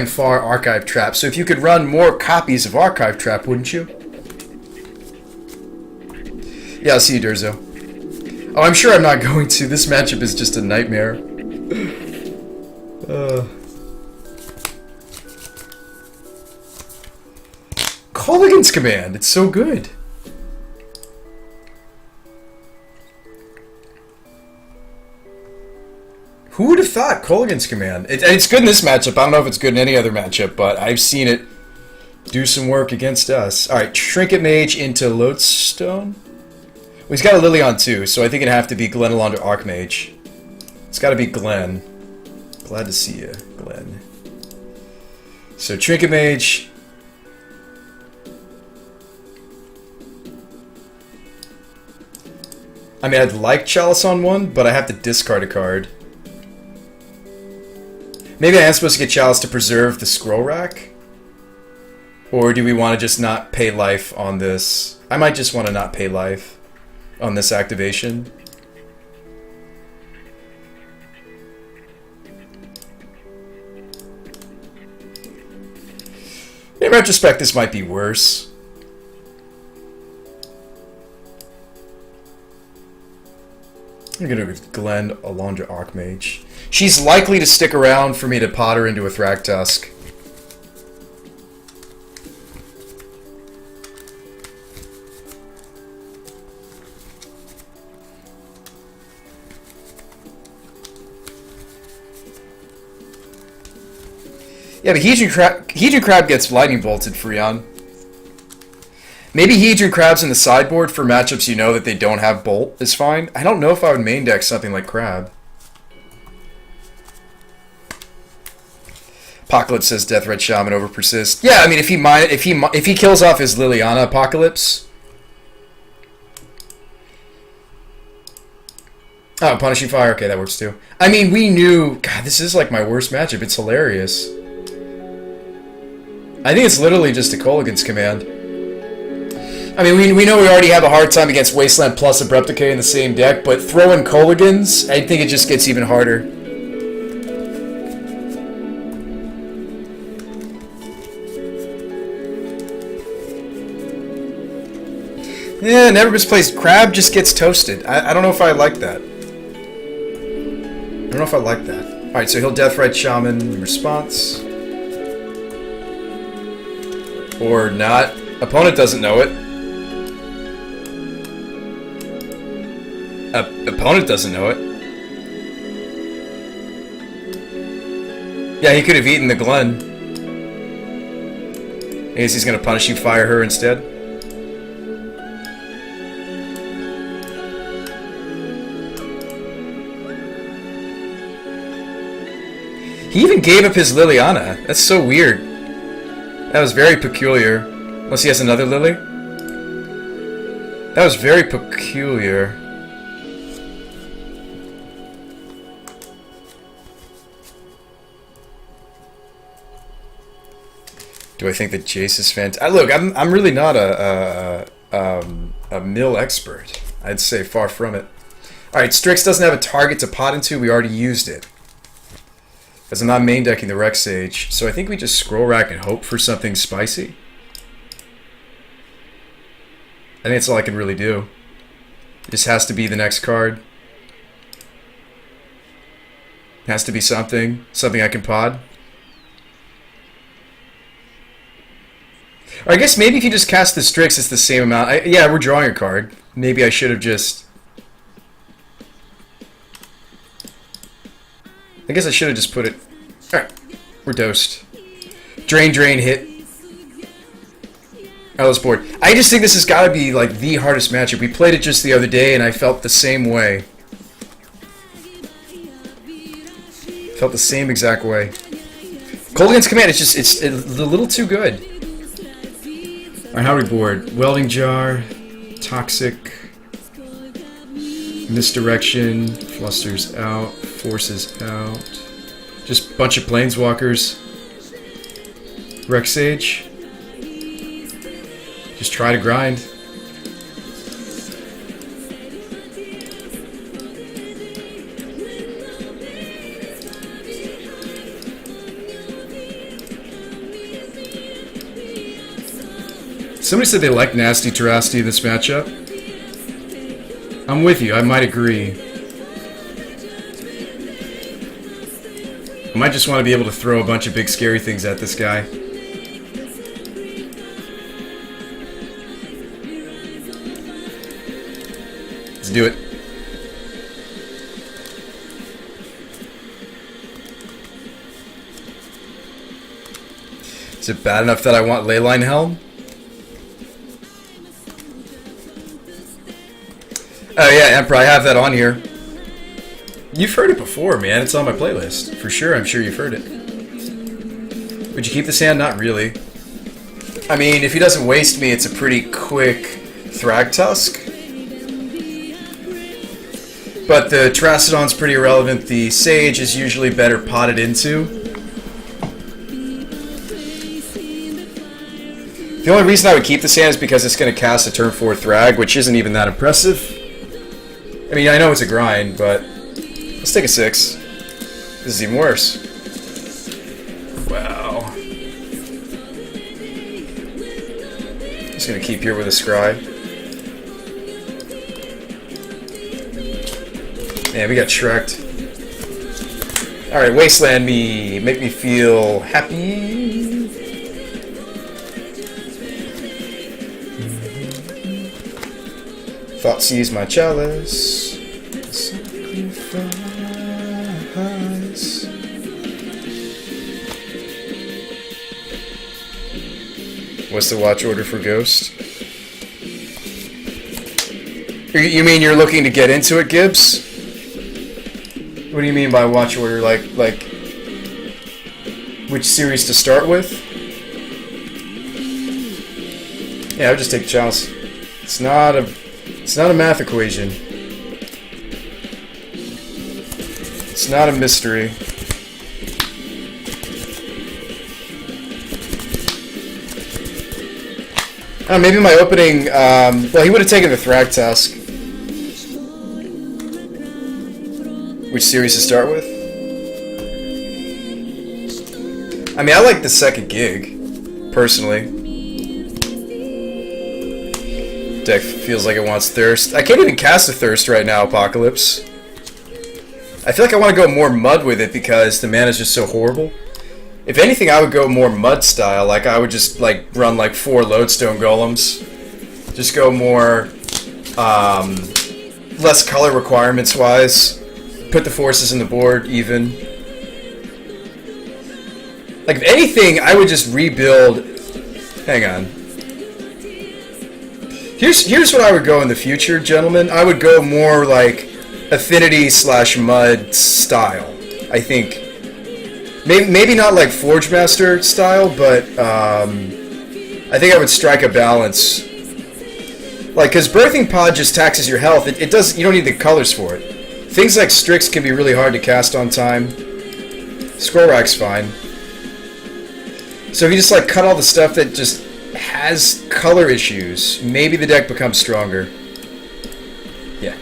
far Archive Trap, so if you could run more copies of Archive Trap, wouldn't you? Yeah, I'll see you, Durzo. Oh, I'm sure I'm not going to. This matchup is just a nightmare. Colligan's Command, it's so good. Who would have thought Colligan's Command? It's good in this matchup. I don't know if it's good in any other matchup, but I've seen it do some work against us. Alright, Trinket Mage into Lodestone. Well, he's got a Lilion too, so I think it'd have to be Glenn Alondra Archmage. It's gotta be Glenn. Glad to see you, Glenn. So, Trinket Mage. I mean, I'd like Chalice on one, but I have to discard a card. Maybe I am supposed to get Chalice to preserve the Scroll Rack? Or do we want to just not pay life on this? I might just want to not pay life on this activation. In retrospect, this might be worse. I'm gonna go with Glenn Alondra Archmage. She's likely to stick around for me to pot her into a Thragtusk. Yeah, but Hedron Crab gets Lightning Bolted, Freon. Maybe Hedron Crabs in the sideboard for matchups you know that they don't have Bolt is fine. I don't know if I would main deck something like Crab. Apocalypse says Death Red Shaman over Persist. Yeah, I mean if he kills off his Liliana Apocalypse. Oh, Punishing Fire. Okay, that works too. I mean, we knew. God, this is like my worst matchup. It's hilarious. I think it's literally just a Colligan's Command. I mean, we know we already have a hard time against Wasteland plus Abrupt Decay in the same deck, but throw in Colligan's, I think it just gets even harder. Yeah, never misplaced. Crab just gets toasted. I don't know if I like that. I don't know if I like that. Alright, so he'll Deathrite Shaman in response. Or not. Opponent doesn't know it. Opponent doesn't know it. Yeah, he could have eaten the Glen. I guess he's going to Punishing Fire her instead. He even gave up his Liliana. That's so weird. That was very peculiar. Unless he has another Lily? That was very peculiar. Do I think that Jace is fantastic? Look, I'm really not a mill expert. I'd say far from it. Alright, Strix doesn't have a target to pot into. We already used it. Because I'm not main decking the Rex Sage. So I think we just Scroll Rack and hope for something spicy. I think that's all I can really do. This has to be the next card. Has to be something. Something I can pod. Or I guess maybe if you just cast the Strix, it's the same amount. Yeah, we're drawing a card. Maybe I should have just... I guess I should have just put it... Alright, we're dosed. Drain, drain, hit. I was bored. I just think this has got to be like the hardest matchup. We played it just the other day and I felt the same way. Felt the same exact way. Colligan's Command, it's a little too good. Alright, how are we bored? Welding Jar, Toxic, Misdirection, Flusters out, Forces out. Just a bunch of Planeswalkers. Rex Sage. Just try to grind. Somebody said they like Nasty Terasti in this matchup. I'm with you. I might agree. I might just want to be able to throw a bunch of big scary things at this guy. Let's do it. Is it bad enough that I want Leyline Helm? Oh yeah, Emperor, I have that on here. You've heard it before, man. It's on my playlist. For sure, I'm sure you've heard it. Would you keep this hand? Not really. I mean, if he doesn't waste me, it's a pretty quick Thragtusk. But the Terastodon's pretty irrelevant. The Sage is usually better potted into. The only reason I would keep this hand is because it's going to cast a turn 4 Thrag, which isn't even that impressive. I mean, I know it's a grind, but let's take a 6. This is even worse. Wow. Just going to keep here with a Scry. Man, we got Shrek'd. Alright, Wasteland me. Make me feel happy. Thoughtseize my chalice. Sacrifice. What's the watch order for Ghost? You mean you're looking to get into it, Gibbs? What do you mean by watch order? Like which series to start with? Yeah, I would just take the chalice. It's not a math equation. It's not a mystery. Maybe my opening. Well, he would have taken the Thragtusk. Which series to start with? I mean, I like the second gig, personally. Deck feels like it wants Thirst. I can't even cast a Thirst right now, Apocalypse. I feel like I want to go more Mud with it because the mana is just so horrible. If anything, I would go more Mud style. Like, I would just like run like 4 Lodestone Golems. Just go more, less color requirements wise. Put the forces in the board even. Like, if anything, I would just rebuild. Hang on. Here's what I would go in the future, gentlemen. I would go more like Affinity/Mud style. I think maybe not like Forge Master style, but I think I would strike a balance. Like, because Birthing Pod just taxes your health. It does. You don't need the colors for it. Things like Strix can be really hard to cast on time. Scroll Rack's fine. So if you just like cut all the stuff that just has color issues, maybe the deck becomes stronger. Yeah.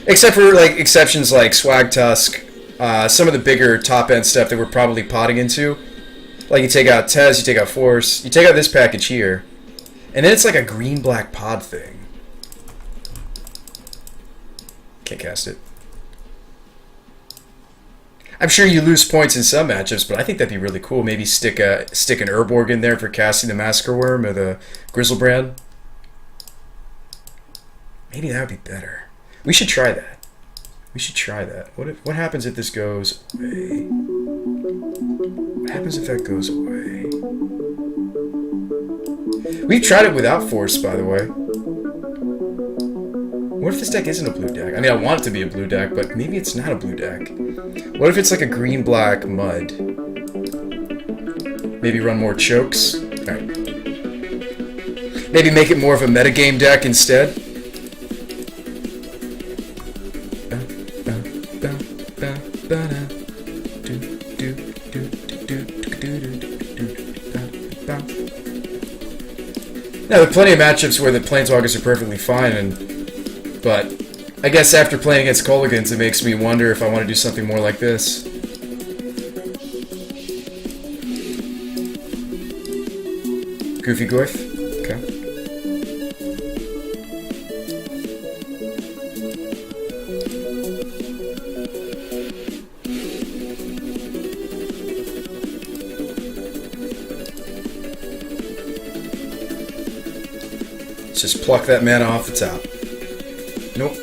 Except for like exceptions like Swag Tusk, some of the bigger top end stuff that we're probably potting into. Like you take out Tez, you take out Force, you take out this package here, and then it's like a green-black pod thing. Can't cast it. I'm sure you lose points in some matchups, but I think that'd be really cool. Maybe stick an Urborg in there for casting the Massacre Worm or the Grizzlebrand. Maybe that would be better. We should try that. We should try that. What happens if this goes away? What happens if that goes away? We've tried it without Force, by the way. What if this deck isn't a blue deck? I mean, I want it to be a blue deck, but maybe it's not a blue deck. What if it's like a green-black Mud? Maybe run more chokes? Alright. Maybe make it more of a metagame deck instead? Now, there are plenty of matchups where the Planeswalkers are perfectly fine, but I guess after playing against Kolaghan's, it makes me wonder if I want to do something more like this. Goofy Goyf. Okay. Let's just pluck that mana off the top. Nope.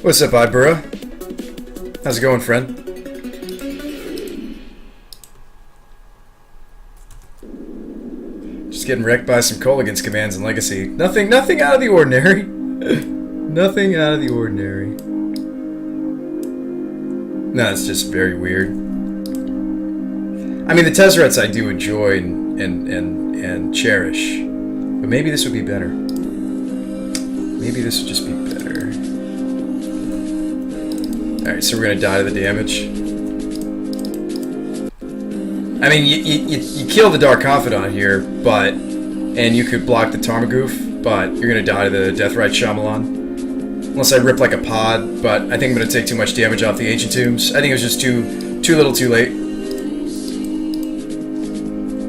What's up, Ibura? How's it going, friend? Just getting wrecked by some Kolaghan's commands in Legacy. Nothing out of the ordinary. Nothing out of the ordinary. No, it's just very weird. I mean, the Tezzerets I do enjoy and cherish, but maybe this would be better. Maybe this would just be better. Alright, so we're gonna die to the damage. I mean, you kill the Dark Confidant here, and you could block the Tarmogoyf, but you're gonna die to the Deathrite Shyamalan. Unless I rip like a pod, but I think I'm gonna take too much damage off the Ancient Tombs. I think it was just too little too late.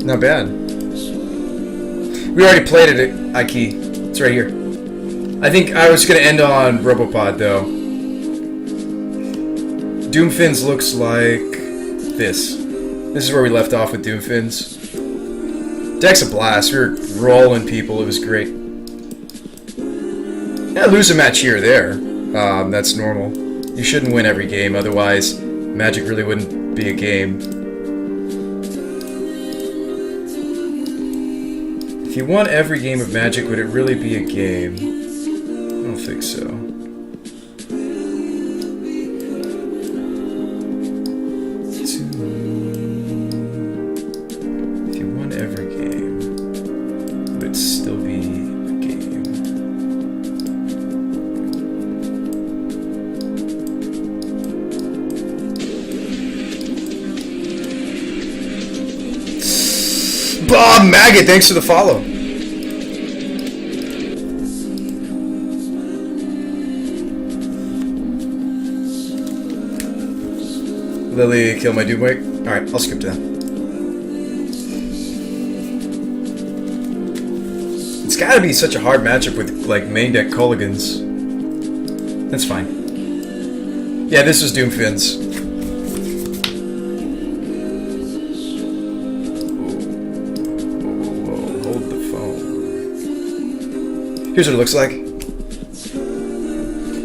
Not bad. We already played it at Iki. It's right here. I think I was gonna end on Robopod though. Doomfins looks like this. This is where we left off with Doomfins. Deck's a blast. We were rolling people. It was great. Yeah, lose a match here or there. That's normal. You shouldn't win every game, otherwise Magic really wouldn't be a game. If you won every game of Magic, would it really be a game? I don't think so. Bob Maggot, thanks for the follow. Lily, kill my Doomwake. Alright, I'll skip to that. It's gotta be such a hard matchup with, like, main deck Kolaghan's. That's fine. Yeah, this is Doomfins. Here's what it looks like.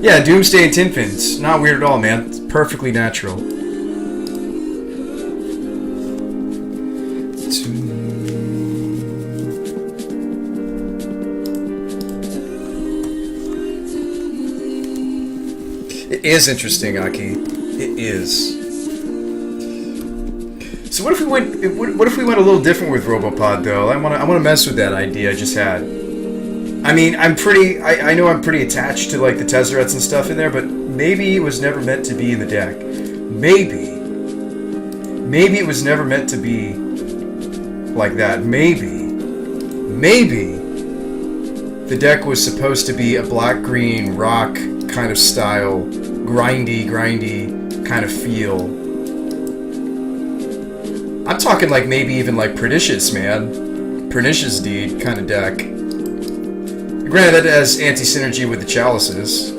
Yeah, Doomsday Tin Fins. Not weird at all, man. It's perfectly natural. It is interesting, Aki. It is. So what if we went? What if we went a little different with Robopod, though? I wanna mess with that idea I just had. I mean, I know I'm pretty attached to, like, the Tezzerets and stuff in there, but maybe it was never meant to be in the deck. Maybe it was never meant to be like that. Maybe the deck was supposed to be a black-green rock kind of style, grindy kind of feel. I'm talking, like, maybe even, like, Pernicious, man. Pernicious Deed kind of deck. Granted, that has anti-synergy with the Chalices.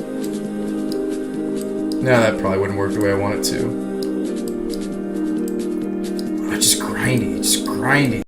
No, that probably wouldn't work the way I want it to. Oh, just grindy.